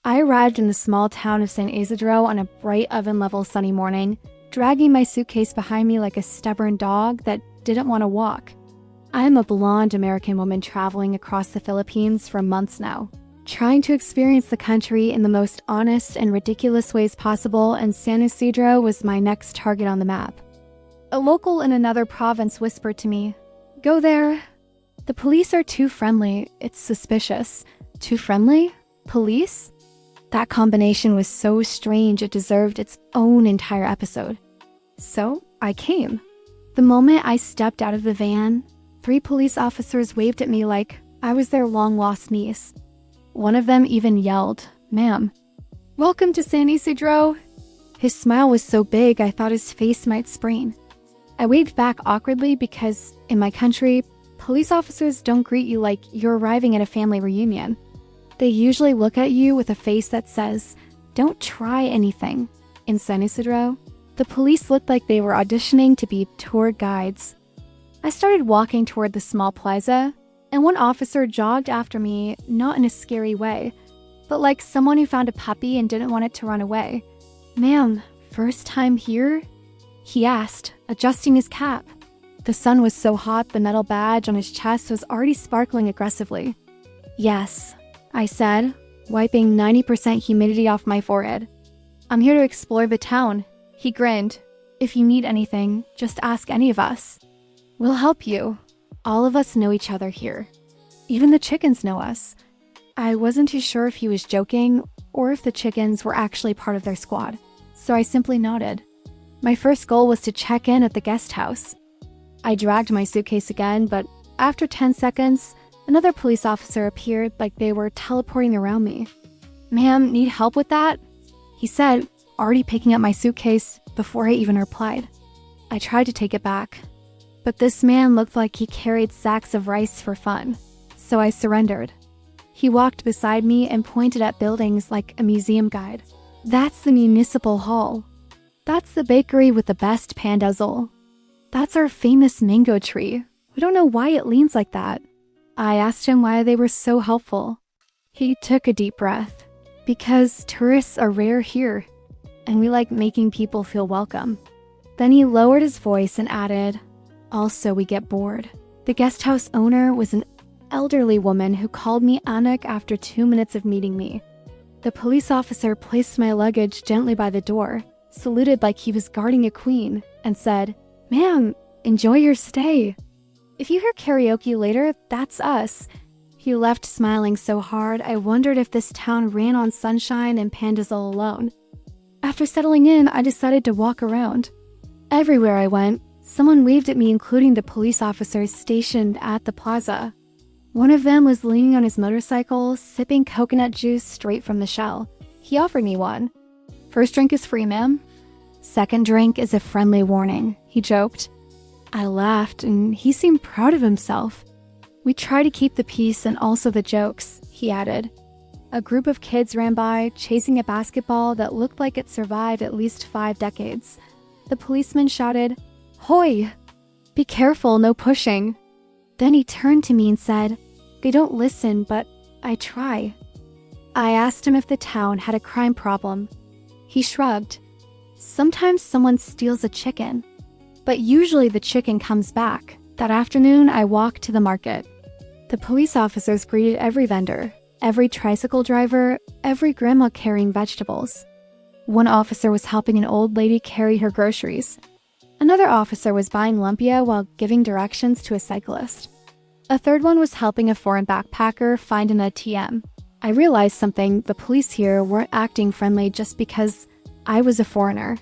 I arrived in the small town of San Isidro on a bright oven-level sunny morning, dragging my suitcase behind me like a stubborn dog that didn't want to walk. I am a blonde American woman traveling across the Philippines for months now, trying to experience the country in the most honest and ridiculous ways possible, and San Isidro was my next target on the map. A local in another province whispered to me, "Go there. The police are too friendly. It's suspicious." Too friendly? Police? That combination was so strange it deserved its own entire episode. So I came. The moment I stepped out of the van, 3 police officers waved at me like I was their long-lost niece. One of them even yelled, "Ma'am, welcome to San Isidro." His smile was so big I thought his face might sprain. I waved back awkwardly because, in my country, police officers don't greet you like you're arriving at a family reunion. They usually look at you with a face that says, "Don't try anything." In San Isidro, the police looked like they were auditioning to be tour guides. I started walking toward the small plaza, and one officer jogged after me, not in a scary way, but like someone who found a puppy and didn't want it to run away. "Ma'am, first time here?" he asked, adjusting his cap. The sun was so hot the metal badge on his chest was already sparkling aggressively. "Yes," I said, wiping 90% humidity off my forehead. "I'm here to explore the town." He grinned. "If you need anything, just ask any of us. We'll help you. All of us know each other here. Even the chickens know us." I wasn't too sure if he was joking or if the chickens were actually part of their squad, so I simply nodded. My first goal was to check in at the guest house. I dragged my suitcase again, but after 10 seconds, another police officer appeared like they were teleporting around me. "Ma'am, need help with that?" he said, already picking up my suitcase before I even replied. I tried to take it back, but this man looked like he carried sacks of rice for fun, so I surrendered. He walked beside me and pointed at buildings like a museum guide. "That's the municipal hall. That's the bakery with the best pandazzle. That's our famous mango tree. We don't know why it leans like that." I asked him why they were so helpful. He took a deep breath. "Because tourists are rare here, and we like making people feel welcome." Then he lowered his voice and added, "Also, we get bored." The guest house owner was an elderly woman who called me Anak after 2 minutes of meeting me. The police officer placed my luggage gently by the door, saluted like he was guarding a queen, and said, "Ma'am, enjoy your stay. If you hear karaoke later, that's us." He left smiling so hard I wondered if this town ran on sunshine and pandazzle alone. After settling in, I decided to walk around. Everywhere I went, someone waved at me, including the police officers stationed at the plaza. One of them was leaning on his motorcycle, sipping coconut juice straight from the shell. He offered me one. "First drink is free, ma'am. Second drink is a friendly warning," he joked. I laughed, and he seemed proud of himself. "We try to keep the peace and also the jokes," he added. A group of kids ran by, chasing a basketball that looked like it survived at least 5 decades. The policeman shouted, "Hoy! Be careful, no pushing." Then he turned to me and said, "They don't listen, but I try." I asked him if the town had a crime problem. He shrugged. "Sometimes someone steals a chicken, but usually the chicken comes back." That afternoon, I walked to the market. The police officers greeted every vendor, every tricycle driver, every grandma carrying vegetables. One officer was helping an old lady carry her groceries. Another officer was buying lumpia while giving directions to a cyclist. A third one was helping a foreign backpacker find an ATM. I realized something: the police here weren't acting friendly just because I was a foreigner.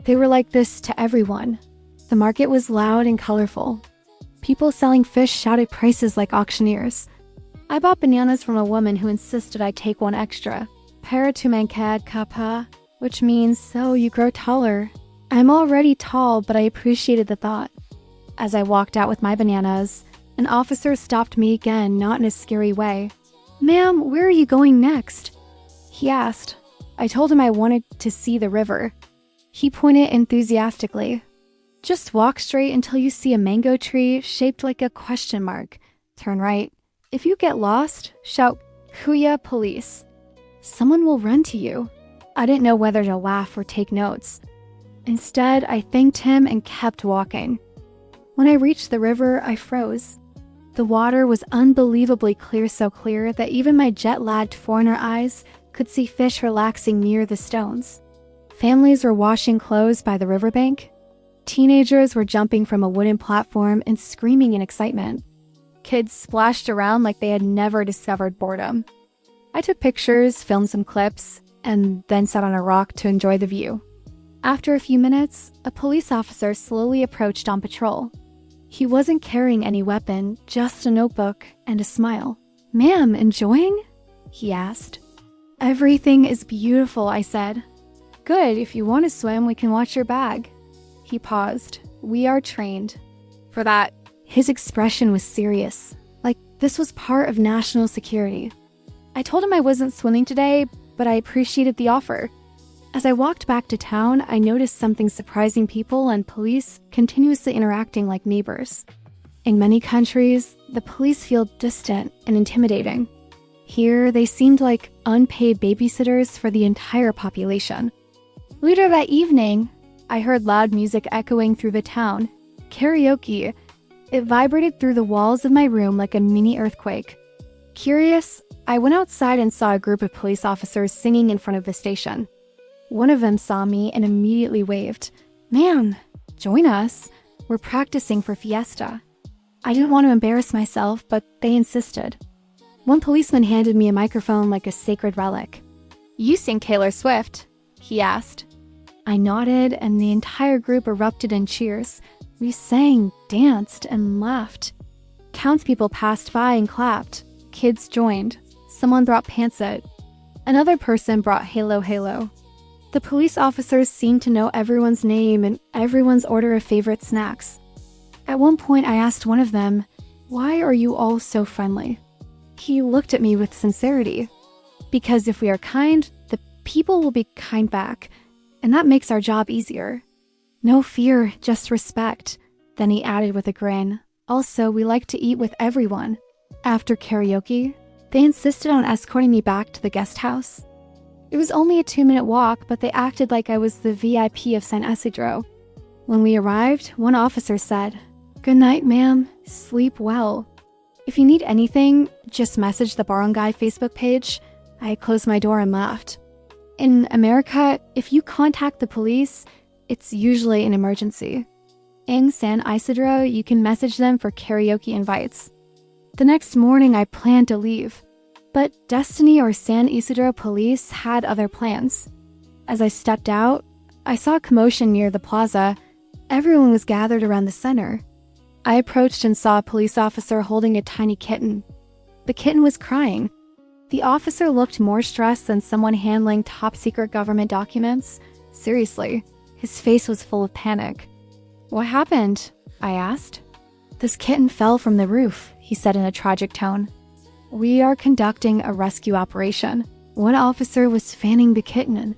They were like this to everyone. The market was loud and colorful. People selling fish shouted prices like auctioneers. I bought bananas from a woman who insisted I take one extra. "Para tumangkad ka pa," which means, "So you grow taller." I'm already tall, but I appreciated the thought. As I walked out with my bananas, an officer stopped me again, not in a scary way. "Ma'am, where are you going next?" he asked. I told him I wanted to see the river. He pointed enthusiastically. "Just walk straight until you see a mango tree shaped like a question mark. Turn right. If you get lost, shout, 'Kuya police.' someone will run to you. I didn't know whether to laugh or take notes. Instead, I thanked him and kept walking. When I reached the river, I froze. The water was unbelievably clear, so clear that even my jet-lagged foreigner eyes could see fish relaxing near the stones. Families were washing clothes by the riverbank. Teenagers were jumping from a wooden platform and screaming in excitement. Kids splashed around like they had never discovered boredom. I took pictures, filmed some clips, and then sat on a rock to enjoy the view. After a few minutes, a police officer slowly approached on patrol. He wasn't carrying any weapon, just a notebook and a smile. "Ma'am, enjoying?" he asked. "Everything is beautiful," I said. "Good, if you want to swim, we can watch your bag." He paused. "We are trained." For that, his expression was serious, like this was part of national security. I told him I wasn't swimming today, but I appreciated the offer. As I walked back to town, I noticed something surprising: people and police continuously interacting like neighbors. In many countries, the police feel distant and intimidating. Here, they seemed like unpaid babysitters for the entire population. Later that evening, I heard loud music echoing through the town. Karaoke. It vibrated through the walls of my room like a mini earthquake. Curious, I went outside and saw a group of police officers singing in front of the station. One of them saw me and immediately waved. "Ma'am, join us. We're practicing for Fiesta." I didn't want to embarrass myself, but they insisted. One policeman handed me a microphone like a sacred relic. "You sing Taylor Swift?" he asked. I nodded, and the entire group erupted in cheers. We sang, danced, and laughed. Townspeople passed by and clapped. Kids joined. Someone brought pancit. Another person brought Halo Halo. The police officers seemed to know everyone's name and everyone's order of favorite snacks. At one point, I asked one of them, "Why are you all so friendly?" He looked at me with sincerity. "Because if we are kind, the people will be kind back, and that makes our job easier. No fear, just respect." Then he added with a grin, "Also, we like to eat with everyone." After karaoke, they insisted on escorting me back to the guest house. It was only a 2-minute walk, but they acted like I was the VIP of San Isidro. When we arrived, one officer said, "Good night, ma'am. Sleep well. If you need anything, just message the Barangay Facebook page." I closed my door and left. In America, if you contact the police, it's usually an emergency. In San Isidro, you can message them for karaoke invites. The next morning, I planned to leave. But Destiny or San Isidro police had other plans. As I stepped out, I saw a commotion near the plaza. Everyone was gathered around the center. I approached and saw a police officer holding a tiny kitten. The kitten was crying. The officer looked more stressed than someone handling top-secret government documents. Seriously, his face was full of panic. "What happened?" I asked. "This kitten fell from the roof," he said in a tragic tone. "We are conducting a rescue operation." One officer was fanning the kitten.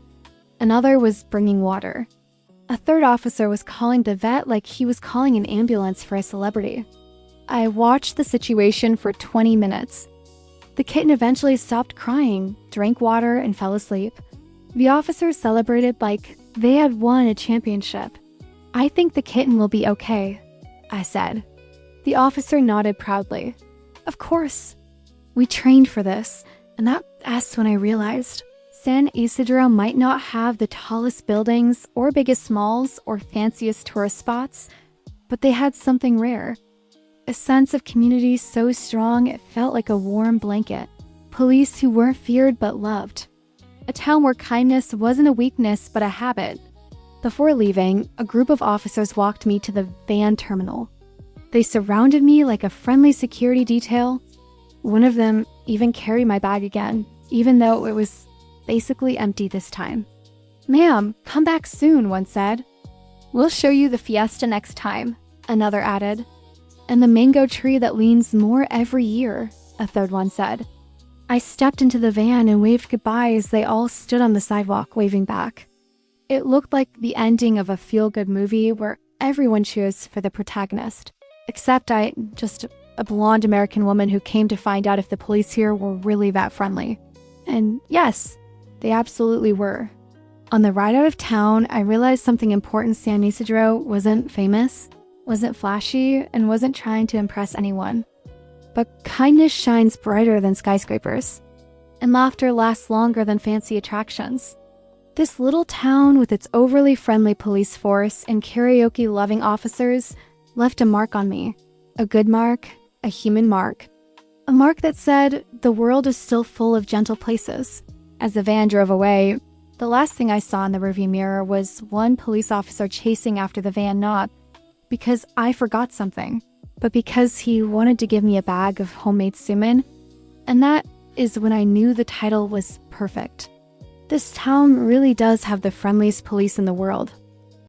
Another was bringing water. A third officer was calling the vet like he was calling an ambulance for a celebrity. I watched the situation for 20 minutes. The kitten eventually stopped crying, drank water, and fell asleep. The officers celebrated like they had won a championship. "I think the kitten will be okay," I said. The officer nodded proudly. "Of course. We trained for this," and that's when I realized San Isidro might not have the tallest buildings or biggest malls or fanciest tourist spots, but they had something rare. A sense of community so strong it felt like a warm blanket. Police who weren't feared but loved. A town where kindness wasn't a weakness but a habit. Before leaving, a group of officers walked me to the van terminal. They surrounded me like a friendly security detail. One of them even carried my bag again, even though it was basically empty this time. "Ma'am, come back soon," one said. "We'll show you the fiesta next time," another added. "And the mango tree that leans more every year," a third one said. I stepped into the van and waved goodbye as they all stood on the sidewalk waving back. It looked like the ending of a feel-good movie where everyone cheers for the protagonist. Except just a blonde American woman who came to find out if the police here were really that friendly. And yes, They absolutely were. On the ride out of town, I realized something important. San Isidro wasn't famous, wasn't flashy, and wasn't trying to impress anyone. But kindness shines brighter than skyscrapers, and laughter lasts longer than fancy attractions. This little town with its overly friendly police force and karaoke-loving officers left a mark on me. A good mark, a human mark. A mark that said, the world is still full of gentle places. As the van drove away, the last thing I saw in the rearview mirror was one police officer chasing after the van, not because I forgot something, but because he wanted to give me a bag of homemade sumin. And that is when I knew the title was perfect. This town really does have the friendliest police in the world.